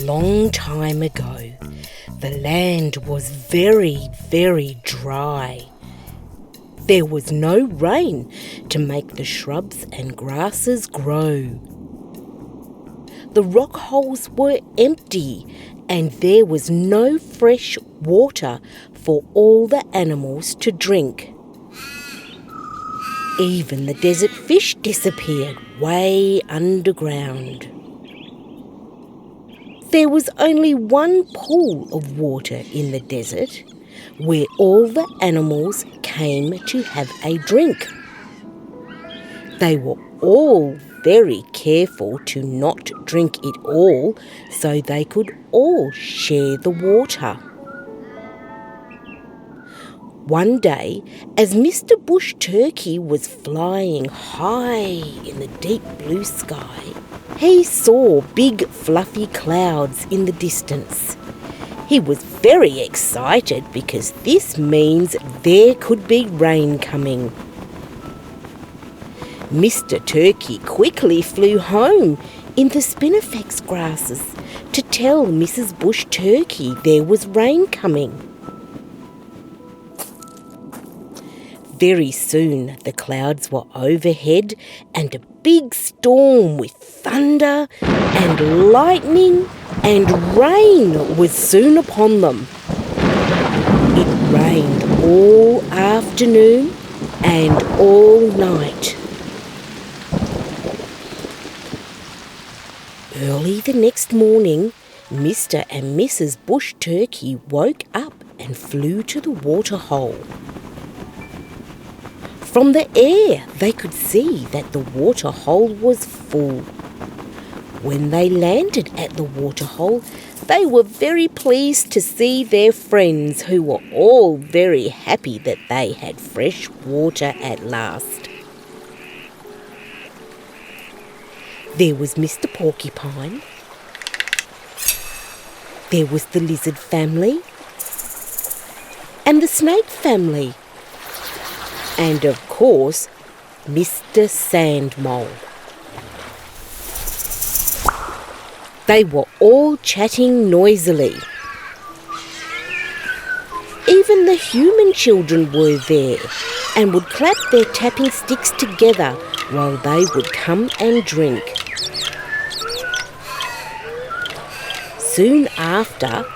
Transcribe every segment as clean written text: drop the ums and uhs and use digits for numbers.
long time ago, the land was very, very dry. There was no rain to make the shrubs and grasses grow. The rock holes were empty and there was no fresh water for all the animals to drink. Even the desert fish disappeared way underground. There was only one pool of water in the desert where all the animals came to have a drink. They were all very careful to not drink it all so they could all share the water. One day, as Mr. Bush Turkey was flying high in the deep blue sky, he saw big fluffy clouds in the distance. He was very excited because this means there could be rain coming. Mr. Turkey quickly flew home in the spinifex grasses to tell Mrs. Bush Turkey there was rain coming. Very soon the clouds were overhead and a big storm with thunder and lightning and rain was soon upon them. It rained all afternoon and all night. Early the next morning, Mr. and Mrs. Bush Turkey woke up and flew to the waterhole. From the air, they could see that the waterhole was full. When they landed at the waterhole, they were very pleased to see their friends, who were all very happy that they had fresh water at last. There was Mr. Porcupine. There was the lizard family and the snake family. And of course, Mr. Sand Mole. They were all chatting noisily. Even the human children were there and would clap their tapping sticks together while they would come and drink. Soon after,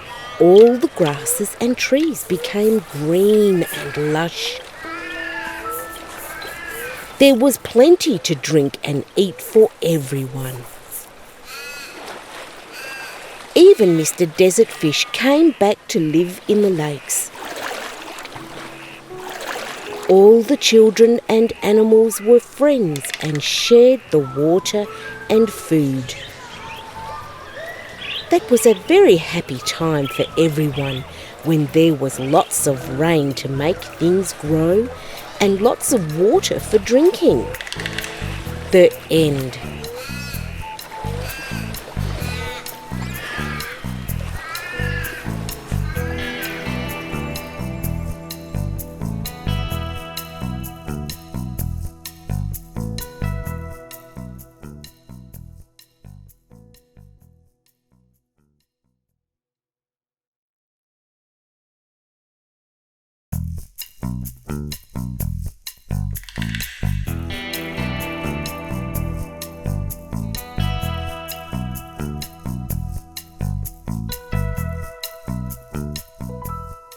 all the grasses and trees became green and lush. There was plenty to drink and eat for everyone. Even Mr. Desert Fish came back to live in the lakes. All the children and animals were friends and shared the water and food. That was a very happy time for everyone when there was lots of rain to make things grow and lots of water for drinking. The end.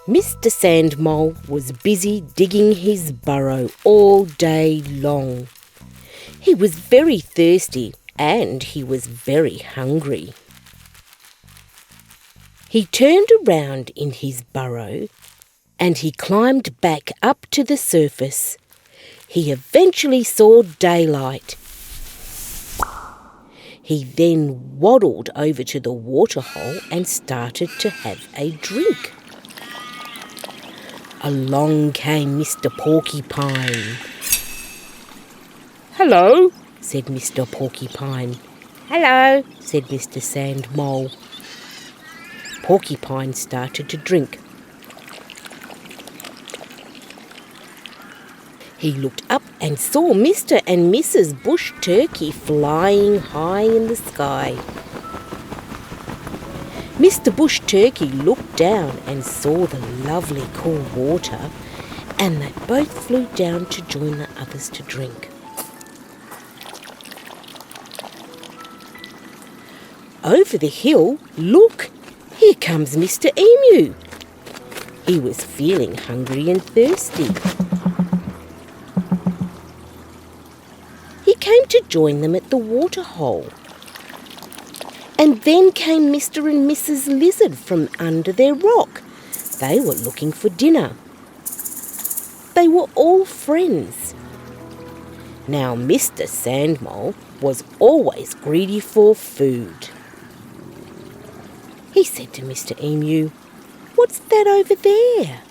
Mr. Sand Mole was busy digging his burrow all day long. He was very thirsty and he was very hungry. He turned around in his burrow and he climbed back up to the surface. He eventually saw daylight. He then waddled over to the waterhole and started to have a drink. Along came Mr. Porcupine. "Hello," said Mr. Porcupine. "Hello," said Mr. Sand Mole. Porcupine started to drink. He looked up and saw Mr. and Mrs. Bush Turkey flying high in the sky. Mr. Bush Turkey looked down and saw the lovely cool water, and they both flew down to join the others to drink. Over the hill, look, here comes Mr. Emu. He was feeling hungry and thirsty. He came to join them at the waterhole. And then came Mr. and Mrs. Lizard from under their rock. They were looking for dinner. They were all friends. Now Mr. Sandmole was always greedy for food. He said to Mr. Emu, "What's that over there?"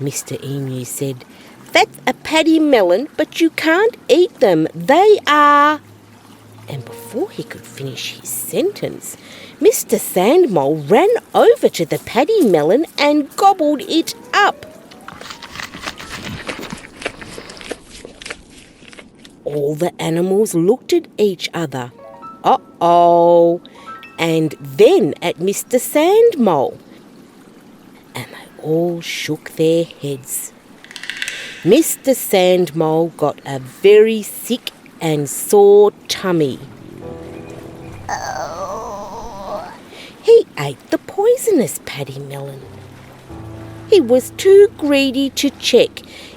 Mr. Emu said, "That's a paddy melon, but you can't eat them. They are..." And before he could finish his sentence, Mr. Sandmole ran over to the paddy melon and gobbled it up. All the animals looked at each other. Uh-oh! And then at Mr. Sandmole. And they all shook their heads. Mr. Sandmole got a very sick and sore tummy. Oh. He ate the poisonous paddy melon. He was too greedy to check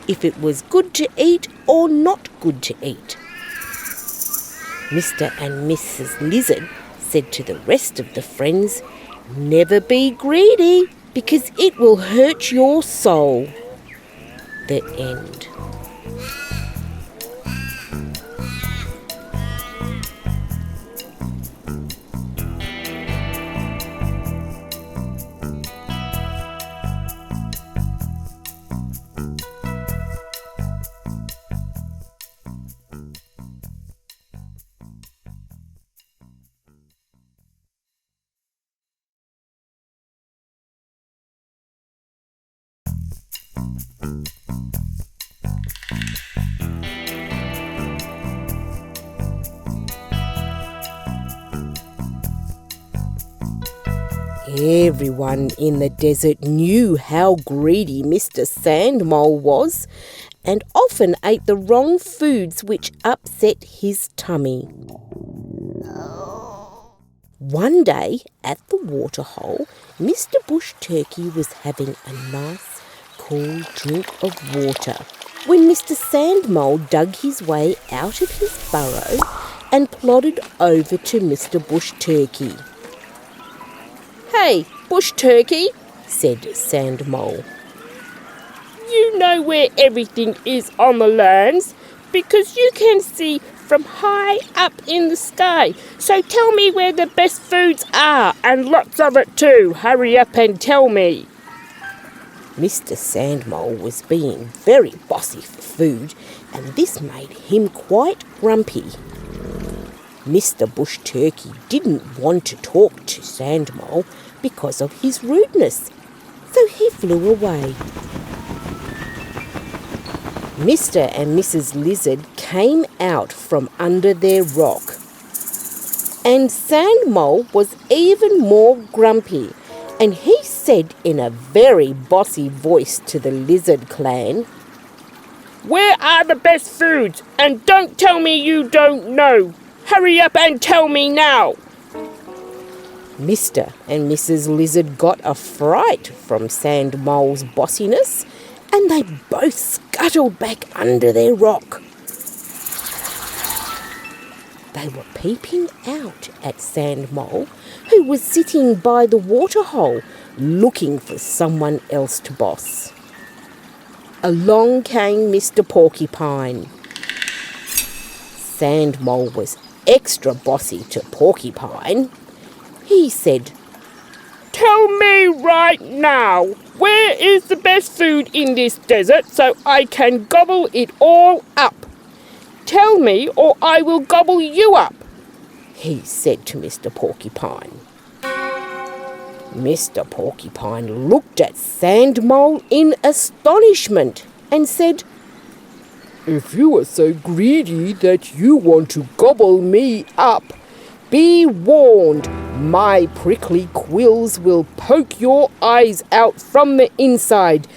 if it was good to eat or not good to eat. Mr. and Mrs. Lizard said to the rest of the friends, "Never be greedy, because it will hurt your soul." The end. Everyone in the desert knew how greedy Mr. Sandmole was, and often ate the wrong foods which upset his tummy. One day at the waterhole, Mr. Bush Turkey was having a nice, cool drink of water when Mr. Sandmole dug his way out of his burrow and plodded over to Mr. Bush Turkey. "Hey, Bush Turkey," said Sandmole. "You know where everything is on the lands, because you can see from high up in the sky. So tell me where the best foods are, and lots of it too. Hurry up and tell me." Mr. Sandmole was being very bossy for food, and this made him quite grumpy. Mr. Bush Turkey didn't want to talk to Sandmole because of his rudeness, so he flew away. Mr. and Mrs. Lizard came out from under their rock, and Sandmole was even more grumpy, and he said in a very bossy voice to the Lizard clan, "Where are the best foods? And don't tell me you don't know. Hurry up and tell me now." Mr. and Mrs. Lizard got a fright from Sandmole's bossiness, and they both scuttled back under their rock. They were peeping out at Sandmole, who was sitting by the waterhole, looking for someone else to boss. Along came Mr. Porcupine. Sandmole was extra bossy to Porcupine. He said, "Tell me right now, where is the best food in this desert so I can gobble it all up? Tell me or I will gobble you up," he said to Mr. Porcupine. Mr. Porcupine looked at Sandmole in astonishment and said, "If you are so greedy that you want to gobble me up, be warned, My prickly quills will poke your eyes out from the inside,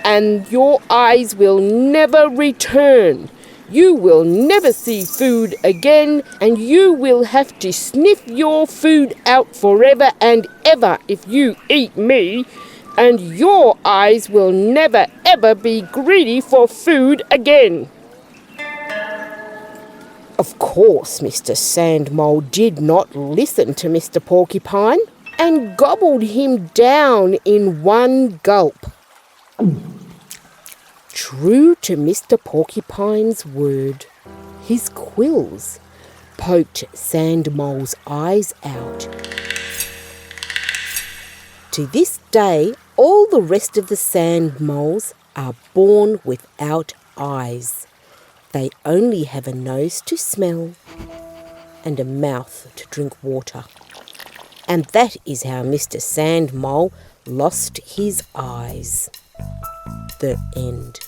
and your eyes will never return. You will never see food again, and you will have to sniff your food out forever and ever if you eat me, and your eyes will never ever be greedy for food again." Of course, Mr. Sand Mole did not listen to Mr. Porcupine and gobbled him down in one gulp. True to Mr. Porcupine's word, his quills poked Sand Mole's eyes out. To this day, all the rest of the sand moles are born without eyes. They only have a nose to smell and a mouth to drink water. And that is how Mr. Sand Mole lost his eyes. The end.